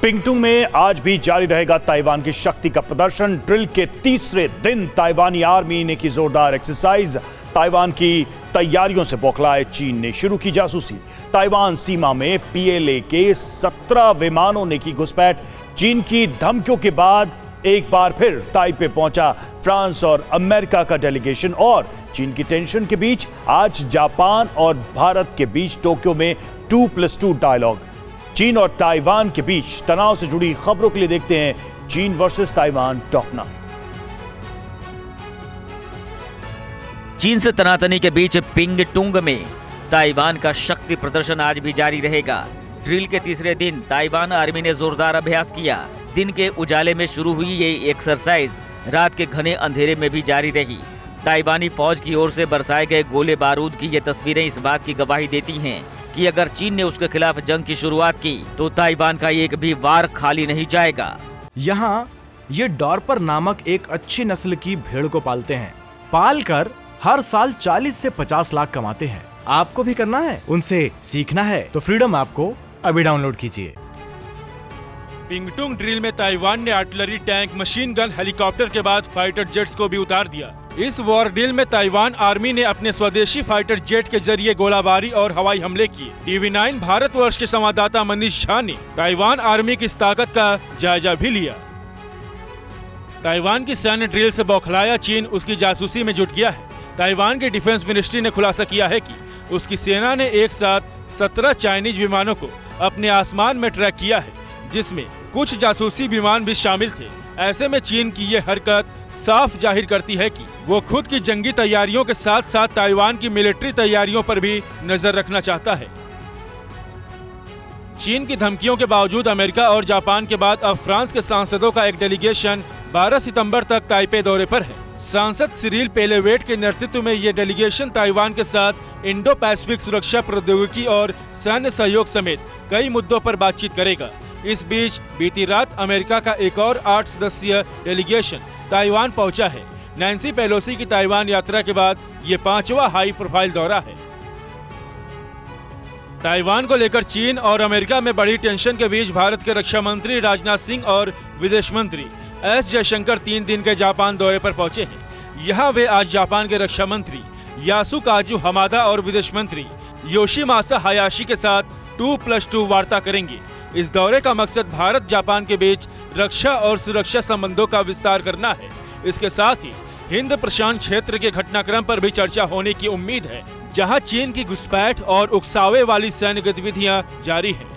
पिंगटुंग में आज भी जारी रहेगा ताइवान की शक्ति का प्रदर्शन। ड्रिल के तीसरे दिन ताइवानी आर्मी ने की जोरदार एक्सरसाइज। ताइवान की तैयारियों से बौखलाए चीन ने शुरू की जासूसी। ताइवान सीमा में पीएलए के 17 विमानों ने की घुसपैठ। चीन की धमकियों के बाद एक बार फिर ताइपे पहुंचा फ्रांस और अमेरिका का डेलीगेशन। और चीन की टेंशन के बीच आज जापान और भारत के बीच टोक्यो में 2+2 डायलॉग। चीन और ताइवान के बीच तनाव से जुड़ी खबरों के लिए देखते हैं चीन वर्सेस ताइवान टॉप नाउ। चीन से तनातनी के बीच पिंगटुंग में ताइवान का शक्ति प्रदर्शन आज भी जारी रहेगा। ड्रिल के तीसरे दिन ताइवान आर्मी ने जोरदार अभ्यास किया। दिन के उजाले में शुरू हुई ये एक्सरसाइज रात के घने अंधेरे में भी जारी रही। ताइवानी फौज की ओर से बरसाए गए गोले बारूद की ये तस्वीरें इस बात की गवाही देती हैं कि अगर चीन ने उसके खिलाफ जंग की शुरुआत की तो ताइवान का एक भी वार खाली नहीं जाएगा। यहाँ ये डॉर्पर नामक एक अच्छी नस्ल की भेड़ को पालते हैं। पाल कर हर साल 40 से 50 लाख कमाते हैं। आपको भी करना है, उनसे सीखना है तो फ्रीडम ऐप को अभी डाउनलोड कीजिए। पिंगटुंग ड्रिल में ताइवान ने artillery, tank, machine gun, helicopter के बाद फाइटर जेट्स को भी उतार दिया। इस वॉर ड्रिल में ताइवान आर्मी ने अपने स्वदेशी फाइटर जेट के जरिए गोलाबारी और हवाई हमले किए। TV9 भारतवर्ष के संवाददाता मनीष झा ने ताइवान आर्मी की इस ताकत का जायजा भी लिया। ताइवान की सैन्य ड्रिल से बौखलाया चीन उसकी जासूसी में जुट गया है। ताइवान के डिफेंस मिनिस्ट्री ने खुलासा किया है कि उसकी सेना ने एक साथ 17 चाइनीज विमानों को अपने आसमान में ट्रैक किया है, जिसमें कुछ जासूसी विमान भी शामिल थे। ऐसे में चीन की ये हरकत साफ जाहिर करती है कि वो खुद की जंगी तैयारियों के साथ साथ ताइवान की मिलिट्री तैयारियों पर भी नजर रखना चाहता है। चीन की धमकियों के बावजूद अमेरिका और जापान के बाद अब फ्रांस के सांसदों का एक डेलीगेशन 12 सितंबर तक ताइपे दौरे पर है। सांसद सिरिल पेलेवेट के नेतृत्व में ये डेलीगेशन ताइवान के साथ इंडो पैसिफिक सुरक्षा, प्रौद्योगिकी और सैन्य सहयोग समेत कई मुद्दों पर बातचीत करेगा। इस बीच बीती रात अमेरिका का एक और 8 सदस्यीय डेलीगेशन ताइवान पहुंचा है। नैन्सी पेलोसी की ताइवान यात्रा के बाद ये 5वां हाई प्रोफाइल दौरा है। ताइवान को लेकर चीन और अमेरिका में बड़ी टेंशन के बीच भारत के रक्षा मंत्री राजनाथ सिंह और विदेश मंत्री एस जयशंकर 3 दिन के जापान दौरे पर पहुंचे हैं। यहाँ वे आज जापान के रक्षा मंत्री यासुकाजु हमादा और विदेश मंत्री योशिमासा हायाशी के साथ 2+2 वार्ता करेंगे। इस दौरे का मकसद भारत जापान के बीच रक्षा और सुरक्षा संबंधों का विस्तार करना है। इसके साथ ही हिंद प्रशांत क्षेत्र के घटनाक्रम पर भी चर्चा होने की उम्मीद है, जहां चीन की घुसपैठ और उकसावे वाली सैन्य गतिविधियां जारी हैं।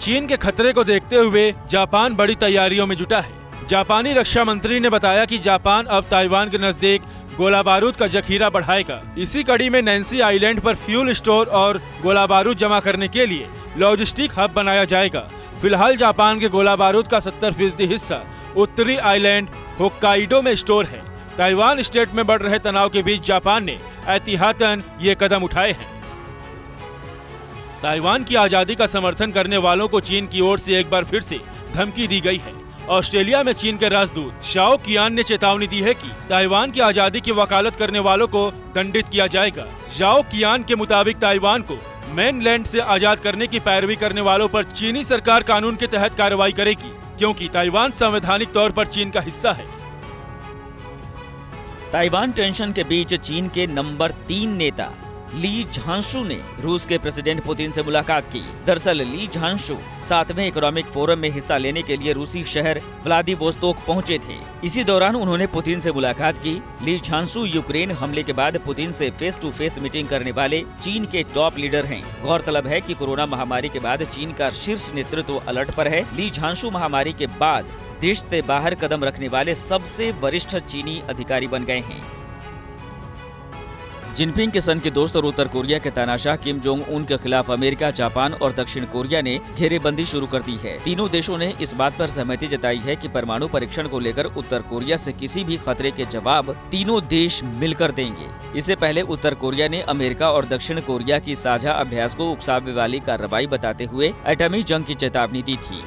चीन के खतरे को देखते हुए जापान बड़ी तैयारियों में जुटा है। जापानी रक्षा मंत्री ने बताया कि जापान अब ताइवान के नजदीक गोला बारूद का जखीरा बढ़ाएगा। इसी कड़ी में नैन्सी आइलैंड पर फ्यूल स्टोर और गोला बारूद जमा करने के लिए लॉजिस्टिक हब बनाया जाएगा। फिलहाल जापान के गोला बारूद का 70% हिस्सा उत्तरी आइलैंड होक्काइडो में स्टोर है। ताइवान स्टेट में बढ़ रहे तनाव के बीच जापान ने एहतियातन ये कदम उठाए हैं। ताइवान की आजादी का समर्थन करने वालों को चीन की ओर से एक बार फिर से धमकी दी गई है। ऑस्ट्रेलिया में चीन के राजदूत शाओ कियान ने चेतावनी दी है कि ताइवान की आजादी की वकालत करने वालों को दंडित किया जाएगा। शाओ कियान के मुताबिक ताइवान को मेनलैंड से आजाद करने की पैरवी करने वालों पर चीनी सरकार कानून के तहत कार्रवाई करेगी, क्योंकि ताइवान संवैधानिक तौर पर चीन का हिस्सा है। ताइवान टेंशन के बीच चीन के नंबर 3 नेता ली झांशु ने रूस के प्रेसिडेंट पुतिन से मुलाकात की। दरअसल ली झांशु 7वें इकोनॉमिक फोरम में हिस्सा लेने के लिए रूसी शहर व्लादिवोस्तोक पहुंचे थे। इसी दौरान उन्होंने पुतिन से मुलाकात की। ली झांशु यूक्रेन हमले के बाद पुतिन से फेस टू फेस मीटिंग करने वाले चीन के टॉप लीडर हैं। गौरतलब है कि कोरोना महामारी के बाद चीन का शीर्ष नेतृत्व अलर्ट पर है। ली झांशु महामारी के बाद देश से बाहर कदम रखने वाले सबसे वरिष्ठ चीनी अधिकारी बन गए हैं। जिनपिंग के सन के दोस्त और उत्तर कोरिया के तानाशाह किम जोंग उन के खिलाफ अमेरिका, जापान और दक्षिण कोरिया ने घेरेबंदी शुरू कर दी है। तीनों देशों ने इस बात पर सहमति जताई है कि परमाणु परीक्षण को लेकर उत्तर कोरिया से किसी भी खतरे के जवाब तीनों देश मिलकर देंगे। इससे पहले उत्तर कोरिया ने अमेरिका और दक्षिण कोरिया की साझा अभ्यास को उकसावे वाली कार्रवाई बताते हुए एटमी जंग की चेतावनी दी थी।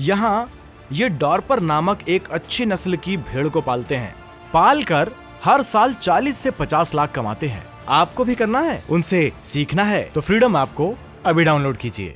यहाँ ये डॉर्पर नामक एक अच्छी नस्ल की भेड़ को पालते हैं। पाल कर हर साल 40 से 50 लाख कमाते हैं। आपको भी करना है, उनसे सीखना है तो फ्रीडम ऐप को अभी डाउनलोड कीजिए।